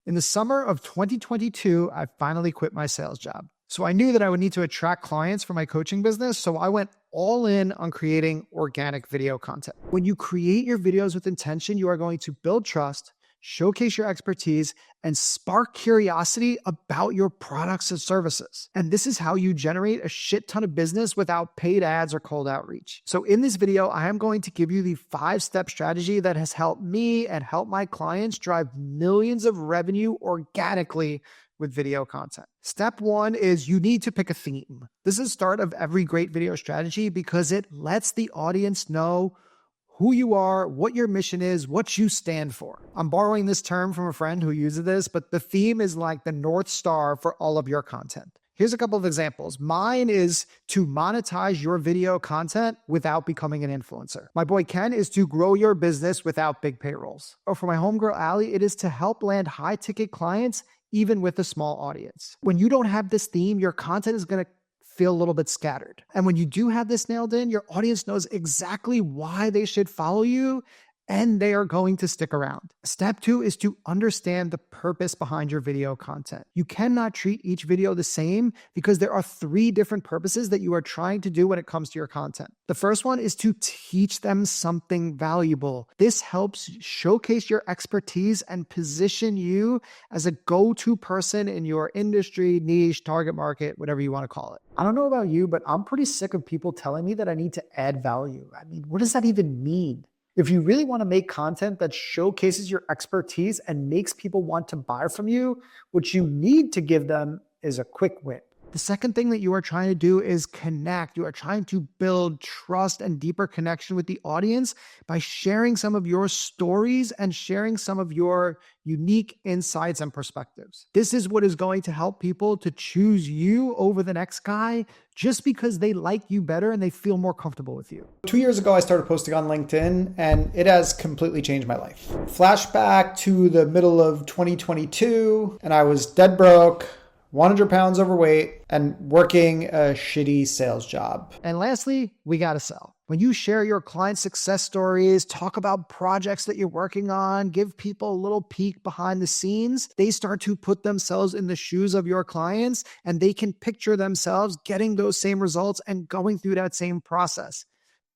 In the summer of 2022, I finally quit my sales job. So I knew that I would need to attract clients for my coaching business, so I went all in on creating organic video content. When you create your videos with intention, you are going to build trust, showcase your expertise, and spark curiosity about your products and services. And this is how you generate a shit ton of business without paid ads or cold outreach. So in this video, I am going to give you the 5-step strategy that has helped me and helped my clients drive millions of revenue organically with video content. Step 1 is you need to pick a theme. This is the start of every great video strategy because it lets the audience know who you are, what your mission is, what you stand for. I'm borrowing this term from a friend who uses this, but the theme is like the North Star for all of your content. Here's a couple of examples. Mine is to monetize your video content without becoming an influencer. My boy Ken is to grow your business without big payrolls. Or for my homegirl Allie, it is to help land high-ticket clients even with a small audience. When you don't have this theme, your content is going to feel a little bit scattered. And when you do have this nailed in, your audience knows exactly why they should follow you and they are going to stick around. Step 2 is to understand the purpose behind your video content. You cannot treat each video the same because there are 3 different purposes that you are trying to do when it comes to your content. The first one is to teach them something valuable. This helps showcase your expertise and position you as a go-to person in your industry, niche, target market, whatever you want to call it. I don't know about you, but I'm pretty sick of people telling me that I need to add value. I mean, what does that even mean? If you really want to make content that showcases your expertise and makes people want to buy from you, what you need to give them is a quick win. The second thing that you are trying to do is connect. You are trying to build trust and deeper connection with the audience by sharing some of your stories and sharing some of your unique insights and perspectives. This is what is going to help people to choose you over the next guy just because they like you better and they feel more comfortable with you. 2 years ago, I started posting on LinkedIn and it has completely changed my life. Flashback to the middle of 2022 and I was dead broke, 100 pounds overweight, and working a shitty sales job. And lastly, we gotta sell. When you share your client success stories, talk about projects that you're working on, give people a little peek behind the scenes, they start to put themselves in the shoes of your clients and they can picture themselves getting those same results and going through that same process.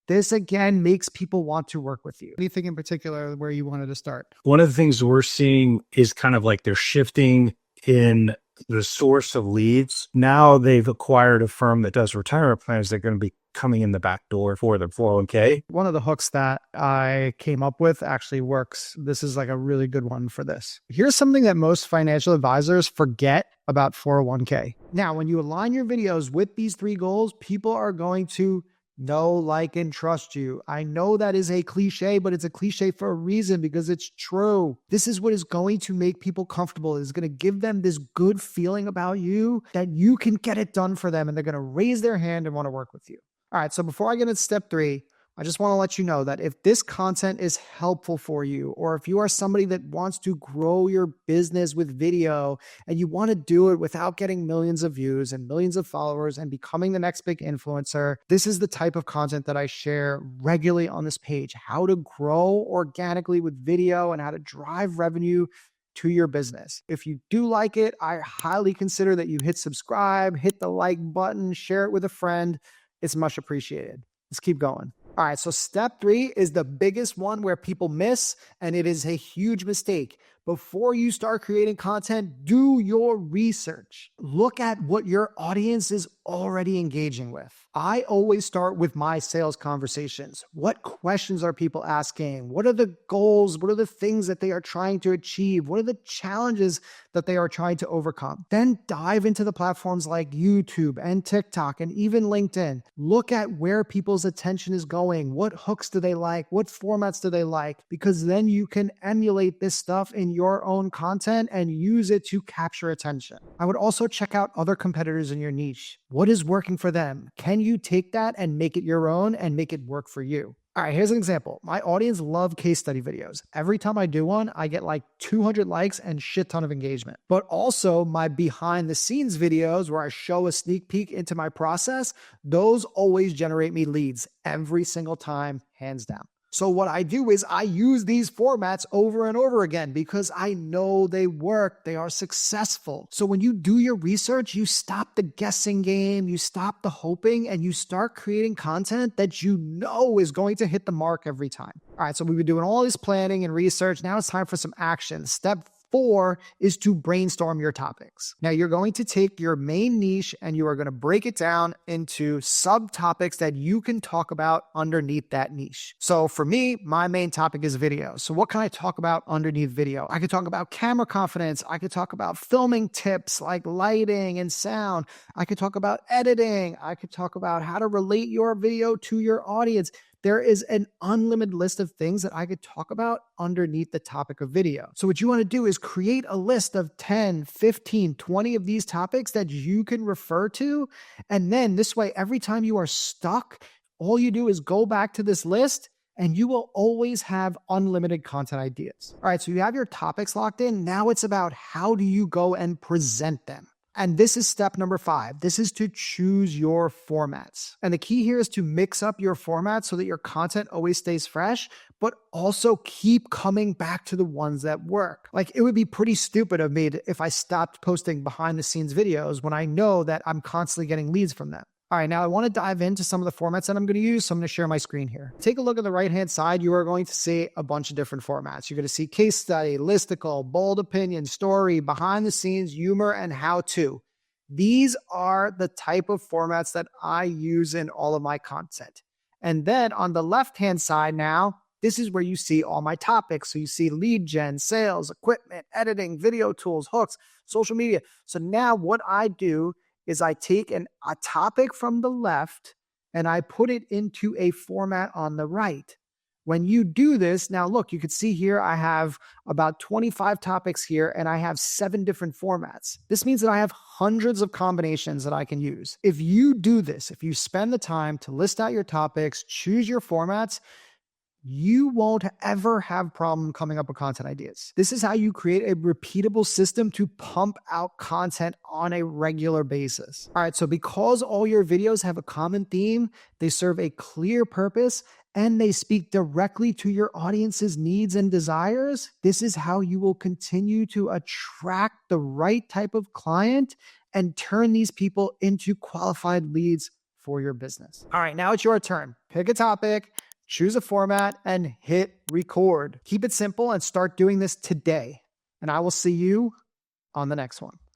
This again makes people want to work with you. Anything in particular where you wanted to start? One of the things we're seeing is kind of like they're shifting in the source of leads. Now they've acquired a firm that does retirement plans. They're going to be coming in the back door for their 401k. One of the hooks that I came up with actually works. This is like a really good one for this. Here's something that most financial advisors forget about 401k. Now, when you align your videos with these 3 goals, people are going to know, like, and trust you. I know that is a cliche, but it's a cliche for a reason because it's true. This is what is going to make people comfortable. It's going to give them this good feeling about you that you can get it done for them and they're going to raise their hand and want to work with you. All right, so before I get into step 3, I just want to let you know that if this content is helpful for you, or if you are somebody that wants to grow your business with video and you want to do it without getting millions of views and millions of followers and becoming the next big influencer, this is the type of content that I share regularly on this page, how to grow organically with video and how to drive revenue to your business. If you do like it, I highly consider that you hit subscribe, hit the like button, share it with a friend. It's much appreciated. Let's keep going. All right, so step 3 is the biggest one where people miss, and it is a huge mistake. Before you start creating content, do your research. Look at what your audience is already engaging with. I always start with my sales conversations. What questions are people asking? What are the goals? What are the things that they are trying to achieve? What are the challenges that they are trying to overcome? Then dive into the platforms like YouTube and TikTok and even LinkedIn. Look at where people's attention is going. What hooks do they like? What formats do they like? Because then you can emulate this stuff in your own content and use it to capture attention. I would also check out other competitors in your niche. What is working for them? Can you take that and make it your own and make it work for you? All right, here's an example. My audience love case study videos. Every time I do one, I get like 200 likes and shit ton of engagement. But also my behind the scenes videos where I show a sneak peek into my process, those always generate me leads every single time, hands down. So what I do is I use these formats over and over again because I know they work. They are successful. So when you do your research, you stop the guessing game, you stop the hoping, and you start creating content that you know is going to hit the mark every time. All right, so we've been doing all this planning and research. Now it's time for some action. Step 4 is to brainstorm your topics. Now you're going to take your main niche and you are going to break it down into subtopics that you can talk about underneath that niche. So for me, my main topic is video. So what can I talk about underneath video? I could talk about camera confidence. I could talk about filming tips like lighting and sound. I could talk about editing. I could talk about how to relate your video to your audience. There is an unlimited list of things that I could talk about underneath the topic of video. So what you want to do is create a list of 10, 15, 20 of these topics that you can refer to. And then this way, every time you are stuck, all you do is go back to this list and you will always have unlimited content ideas. All right, so you have your topics locked in. Now it's about how do you go and present them. And this is step number 5. This is to choose your formats. And the key here is to mix up your format so that your content always stays fresh, but also keep coming back to the ones that work. Like it would be pretty stupid of me if I stopped posting behind the scenes videos when I know that I'm constantly getting leads from them. All right, now I want to dive into some of the formats that I'm going to use. So I'm going to share my screen here. Take a look at the right-hand side. You are going to see a bunch of different formats. You're going to see case study, listicle, bold opinion, story, behind the scenes, humor, and how-to. These are the type of formats that I use in all of my content. And then on the left-hand side now, this is where you see all my topics. So you see lead gen, sales, equipment, editing, video tools, hooks, social media. So now what I do is I take a topic from the left and I put it into a format on the right. When you do this, now look, you can see here I have about 25 topics here and I have 7 different formats. This means that I have hundreds of combinations that I can use. If you do this, if you spend the time to list out your topics, choose your formats, you won't ever have problem coming up with content ideas. This is how you create a repeatable system to pump out content on a regular basis. All right, so because all your videos have a common theme, they serve a clear purpose, and they speak directly to your audience's needs and desires, this is how you will continue to attract the right type of client and turn these people into qualified leads for your business. All right, now it's your turn. Pick a topic, choose a format, and hit record. Keep it simple and start doing this today. And I will see you on the next one.